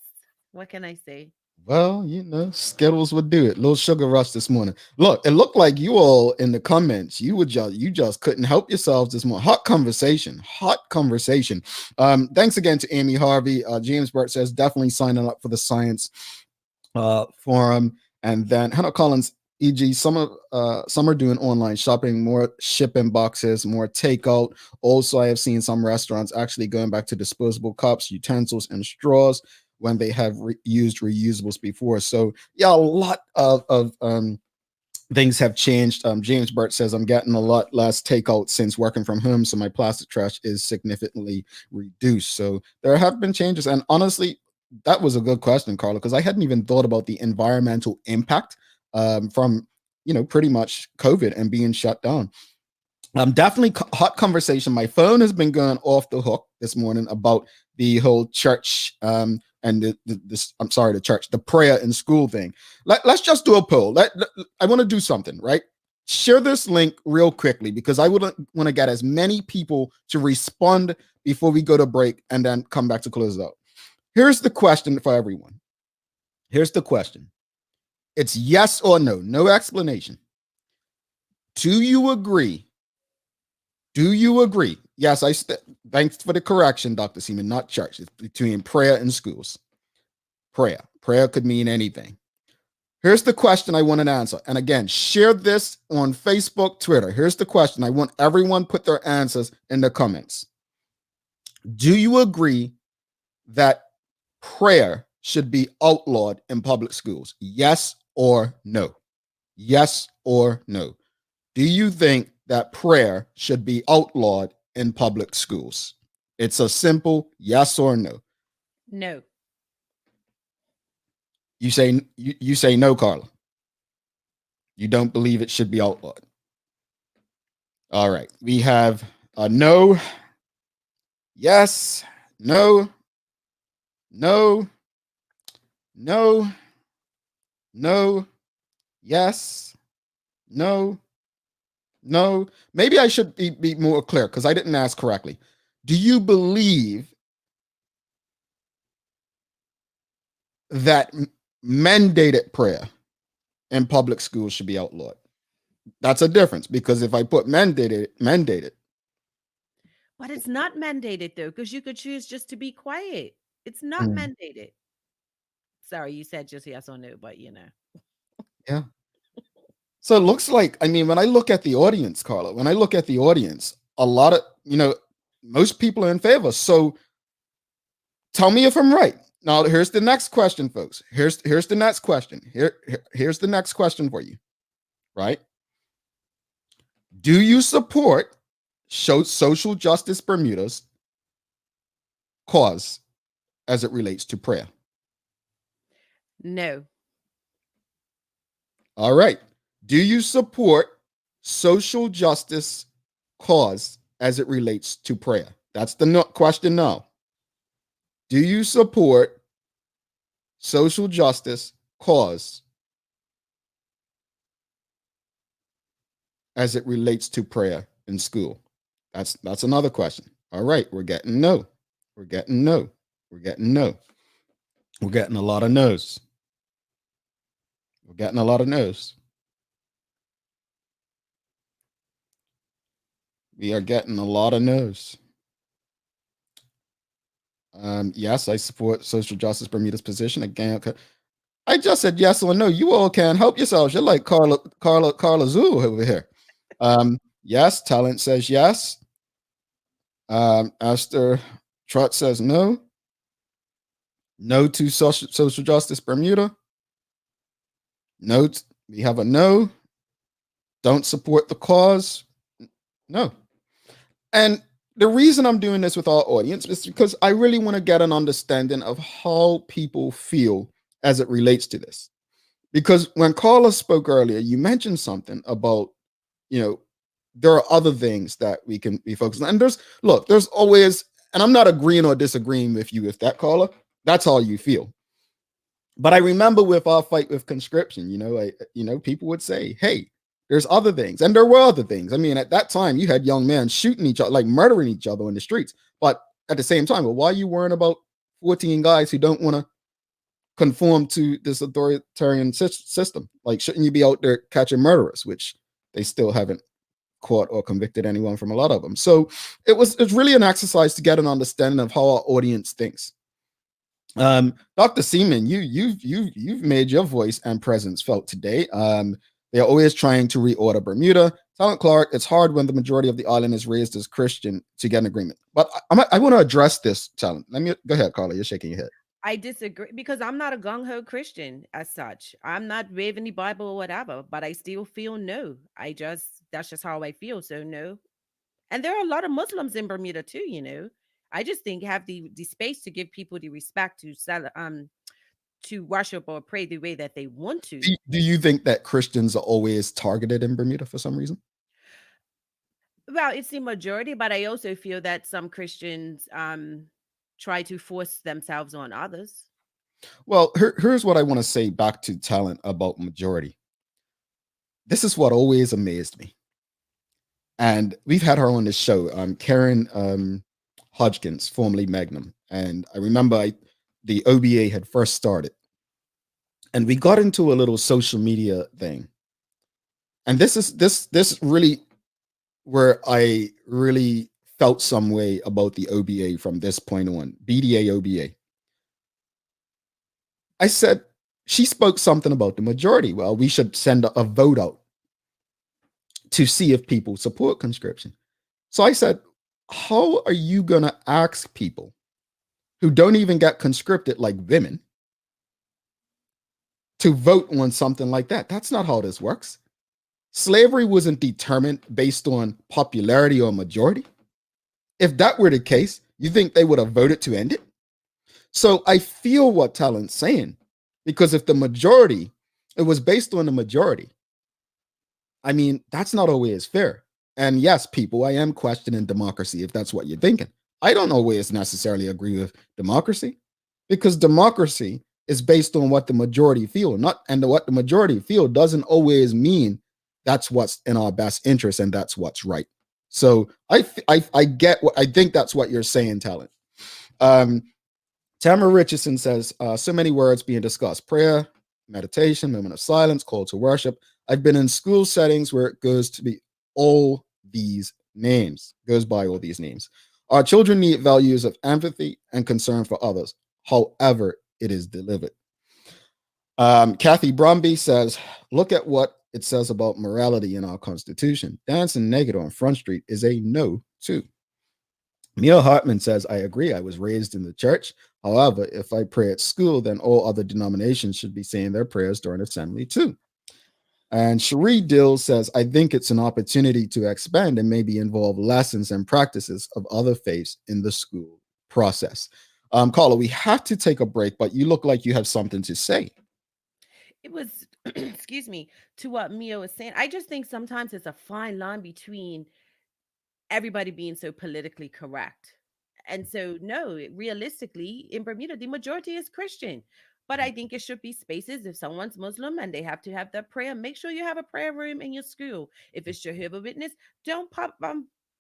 What can I say? Well, Skittles would do it. Little sugar rush this morning. Look, it looked like you all in the comments, you just couldn't help yourselves this morning. Hot conversation. Thanks again to Amy Harvey. James Burt says definitely signing up for the science forum. And then Hannah Collins, e.g., some are doing online shopping, more shipping boxes, more takeout. Also, I have seen some restaurants actually going back to disposable cups, utensils, and straws when they have used reusables before. So yeah, a lot of things have changed. James Burt says I'm getting a lot less takeout since working from home, so my plastic trash is significantly reduced. So there have been changes, and honestly, that was a good question, Carla, because I hadn't even thought about the environmental impact from pretty much COVID and being shut down. Definitely hot conversation. My phone has been going off the hook this morning about the whole church and the prayer in school thing. Let's just do a poll. I want to do something, right? Share this link real quickly because I would want to get as many people to respond before we go to break and then come back to close out. Here's the question for everyone. Here's the question. It's yes or no, no explanation. Do you agree? Do you agree? Yes, thanks for the correction, Dr. Seaman, not church. It's between prayer and schools. Prayer. Prayer could mean anything. Here's the question I want an answer. And again, share this on Facebook, Twitter. Here's the question. I want everyone put their answers in the comments. Do you agree that prayer should be outlawed in public schools? Yes or no? Yes or no? Do you think that prayer should be outlawed in public schools? It's a simple yes or no. No. You say no, Carla. You don't believe it should be outlawed. All right. We have a no, yes, no, no, no, no, yes, no, no. Maybe I should be more clear because I didn't ask correctly. Do you believe that mandated prayer in public schools should be outlawed? That's a difference because if I put mandated. But it's not mandated though, because you could choose just to be quiet. It's not mandated. Sorry, you said just yes or no, but Yeah. So it looks like, when I look at the audience, Carla, a lot of, most people are in favor. So tell me if I'm right. Now, here's the next question, folks. Here's the next question. Here's the next question for you, right? Do you support social justice Bermuda's cause as it relates to prayer? No. All right. Do you support social justice cause as it relates to prayer? That's the question now. Do you support social justice cause as it relates to prayer in school? That's another question. All right, we're getting no. We're getting no. We're getting no. We're getting a lot of no's. We're getting a lot of no's. We are getting a lot of no's. Yes, I support social justice Bermuda's position. Again, I just said yes or no. You all can help yourselves. You're like Carla Zulu over here. Yes, Talent says yes. Esther Trot says no. No to social justice Bermuda. No, we have a no. Don't support the cause. No. And the reason I'm doing this with our audience is because I really want to get an understanding of how people feel as it relates to this. Because when Carla spoke earlier, you mentioned something about, there are other things that we can be focused on. And there's always, and I'm not agreeing or disagreeing with you with that, Carla. That's how you feel. But I remember with our fight with conscription, people would say, hey, there's other things. And there were other things. I mean, at that time, you had young men shooting each other, like murdering each other in the streets. But at the same time, why are you worrying about 14 guys who don't want to conform to this authoritarian system? Like, shouldn't you be out there catching murderers, which they still haven't caught or convicted anyone from a lot of them. So it's really an exercise to get an understanding of how our audience thinks. Dr. Seaman, you've made your voice and presence felt today. They're always trying to reorder Bermuda. Talent Clark, it's hard when the majority of the island is raised as Christian to get an agreement. But I want to address this, Talent. Let me go ahead, Carla. You're shaking your head. I disagree because I'm not a gung-ho Christian as such. I'm not waving the Bible or whatever, but I still feel no. That's just how I feel. So no. And there are a lot of Muslims in Bermuda too. I just think have the space to give people the respect to worship or pray the way that they want to. Do you think that Christians are always targeted in Bermuda for some reason? Well, it's the majority, but I also feel that some Christians try to force themselves on others. Well, here's what I want to say back to Talent about majority. This is what always amazed me. And we've had her on this show, Karen Hodgkins, formerly Magnum. And I remember the OBA had first started. And we got into a little social media thing. And this really where I really felt some way about the OBA from this point on, BDA OBA. I said, she spoke something about the majority. Well, we should send a vote out to see if people support conscription. So I said, how are you going to ask people who don't even get conscripted, like women, to vote on something like that? That's not how this works. Slavery wasn't determined based on popularity or majority. If that were the case, you think they would have voted to end it? So I feel what Talent's saying, because if the majority, it was based on the majority, I mean, that's not always fair. And yes, people, I am questioning democracy if that's what you're thinking. I don't always necessarily agree with democracy, because democracy is based on what the majority feel, and what the majority feel doesn't always mean that's what's in our best interest and that's what's right. So I get what I think that's what you're saying, Talent. Tamara Richardson says, so many words being discussed: prayer, meditation, moment of silence, call to worship. I've been in school settings where it goes by all these names. Our children need values of empathy and concern for others, however it is delivered. Kathy Brumby says, look at what it says about morality in our Constitution. Dancing naked on Front Street is a no too. Mia Hartman says, I agree. I was raised in the church. However, if I pray at school, then all other denominations should be saying their prayers during assembly too. And Cherie Dill says, I think it's an opportunity to expand and maybe involve lessons and practices of other faiths in the school process. Carla, we have to take a break, but you look like you have something to say. It was, excuse me, to what Mia was saying. I just think sometimes it's a fine line between everybody being so politically correct. And so, no, realistically, in Bermuda, the majority is Christian. But I think it should be spaces. If someone's Muslim and they have to have their prayer, make sure you have a prayer room in your school. If it's Jehovah Witness, don't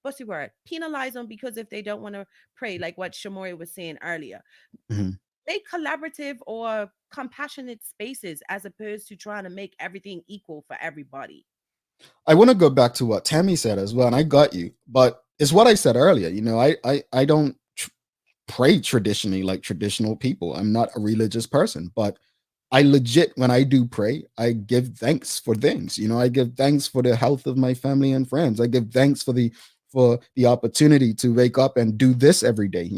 what's the word? Penalize them because if they don't want to pray, like what Shamoy was saying earlier. Mhm. Make collaborative or compassionate spaces as opposed to trying to make everything equal for everybody. I want to go back to what Tammy said as well, and I got you, but it's what I said earlier. I don't pray traditionally like traditional people. I'm not a religious person, but I legit, when I do pray, I give thanks for things. I give thanks for the health of my family and friends. I give thanks for the opportunity to wake up and do this every day.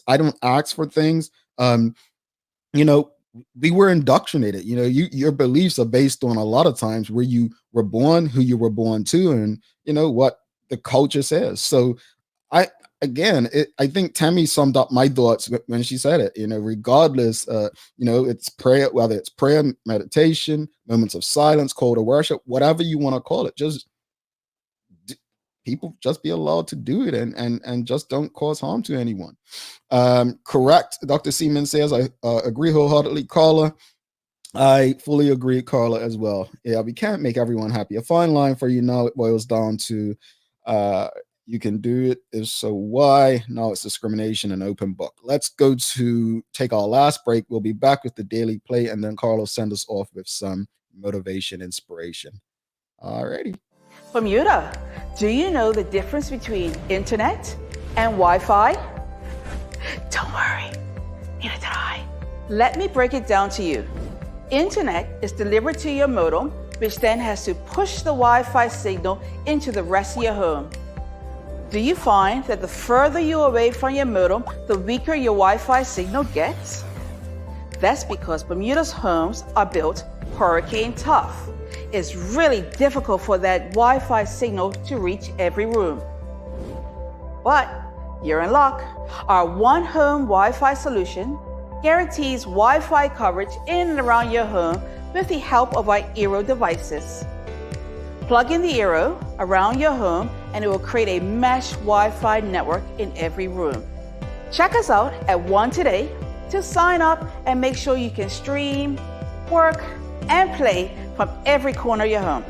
I don't ask for things. You know, we were indoctrinated. Your beliefs are based on a lot of times where you were born, who you were born to, and what the culture says. So I think Tammy summed up my thoughts when she said it. Regardless, it's prayer, whether it's prayer, meditation, moments of silence, call to worship, whatever you want to call it. Just people just be allowed to do it and just don't cause harm to anyone. Correct. Dr. Seaman says, I agree wholeheartedly. Carla, I fully agree, Carla, as well. Yeah, we can't make everyone happy. A fine line for you now, it boils down to you can do it, if so why? Now it's discrimination and open book. Let's go to take our last break. We'll be back with the daily play, and then Carlos send us off with some motivation, inspiration. Alrighty. Bermuda, do you know the difference between internet and Wi-Fi? Don't worry, neither did I. Let me break it down to you. Internet is delivered to your modem, which then has to push the Wi-Fi signal into the rest of your home. Do you find that the further you're away from your modem, the weaker your Wi-Fi signal gets? That's because Bermuda's homes are built hurricane tough. It's really difficult for that Wi-Fi signal to reach every room. But you're in luck. Our One Home Wi-Fi solution guarantees Wi-Fi coverage in and around your home with the help of our Eero devices. Plug in the Eero around your home and it will create a mesh Wi-Fi network in every room. Check us out at One today to sign up and make sure you can stream, work, and play from every corner of your home.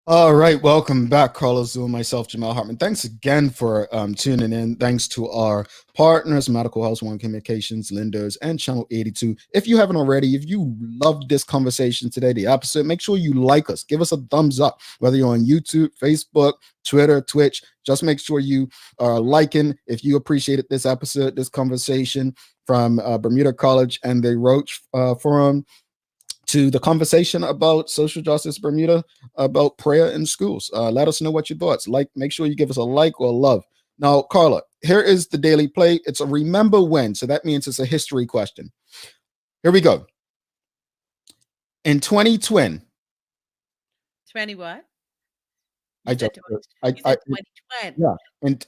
All right, welcome back, Carlos Zul, myself, Jamal Hartman. Thanks again for tuning in. Thanks to our partners, Medical House One Communications, Lindos, and Channel 82. If you haven't already, if you loved this conversation today, the episode, make sure you like us. Give us a thumbs up, whether you're on YouTube, Facebook, Twitter, Twitch. Just make sure you are liking if you appreciated this episode, this conversation from Bermuda College and the Roche Forum, to the conversation about social justice Bermuda, about prayer in schools. Let us know what your thoughts. Make sure you give us a like or a love. Now, Carla, here is the daily play. It's a remember when, so that means it's a history question. Here we go. In 2020. 20 what? I said just 2020. Yeah.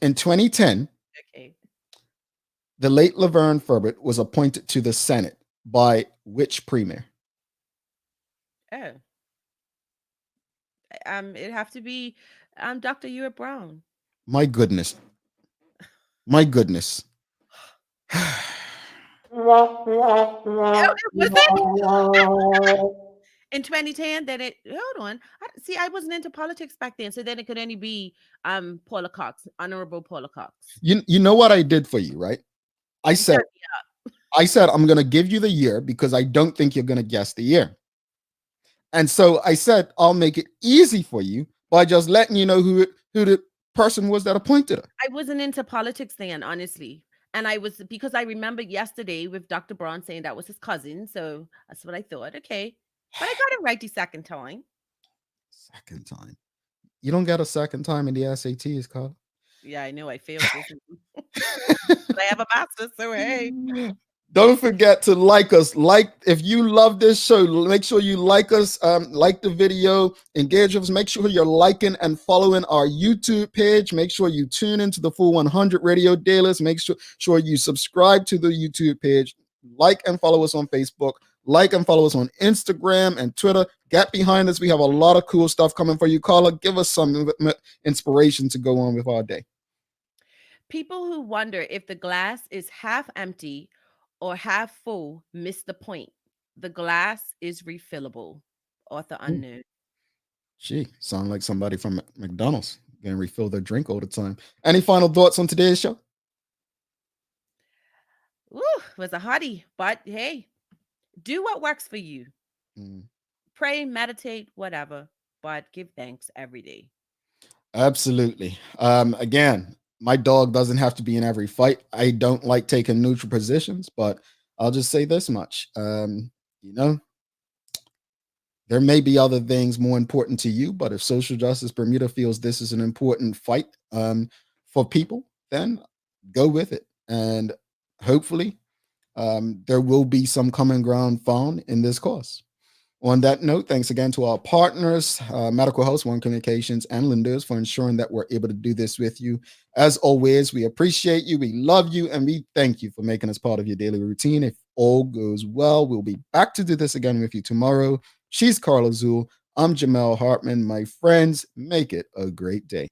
In 2010, Okay. the late Laverne Furbert was appointed to the Senate by which premier? Oh. It'd have to be Dr. Ewart Brown. My goodness. My goodness. Was it? In 2010, then hold on. I wasn't into politics back then, so then it could only be Paula Cox, Honorable Paula Cox. You know what I did for you, right? I said I'm going to give you the year because I don't think you're going to guess the year. And so I said, I'll make it easy for you by just letting you know who the person was that appointed her. I wasn't into politics then, honestly. And because I remembered yesterday with Dr. Brown saying that was his cousin. So that's what I thought. Okay. But I got it right the second time. Second time. You don't get a second time in the SATs, Carl. Yeah, I know I failed this. But I have a master's, so hey. Don't forget to like us. If you love this show, make sure you like us, like the video, engage with us. Make sure you're liking and following our YouTube page. Make sure you tune into the Full 100 Radio Dailies. Make sure you subscribe to the YouTube page. Like and follow us on Facebook. Like and follow us on Instagram and Twitter. Get behind us. We have a lot of cool stuff coming for you. Carla, give us some inspiration to go on with our day. People who wonder if the glass is half empty or half full miss the point. The glass is refillable. Author Ooh, unknown. gee, sound like somebody from McDonald's getting refill their drink all the time. Any final thoughts on today's show? Ooh, was a hottie, but hey, do what works for you. Mm, Pray, meditate, whatever, but give thanks every day. absolutely. Again, my dog doesn't have to be in every fight. I don't like taking neutral positions, but I'll just say this much. You know, there may be other things more important to you, but if Social Justice Bermuda feels this is an important fight for people, then go with it. And hopefully, there will be some common ground found in this cause. On that note, thanks again to our partners, Medical House, One Communications, and Linders for ensuring that we're able to do this with you. As always, we appreciate you, we love you, and we thank you for making us part of your daily routine. If all goes well, we'll be back to do this again with you tomorrow. She's Carla Zool. I'm Jamel Hartman. My friends, make it a great day.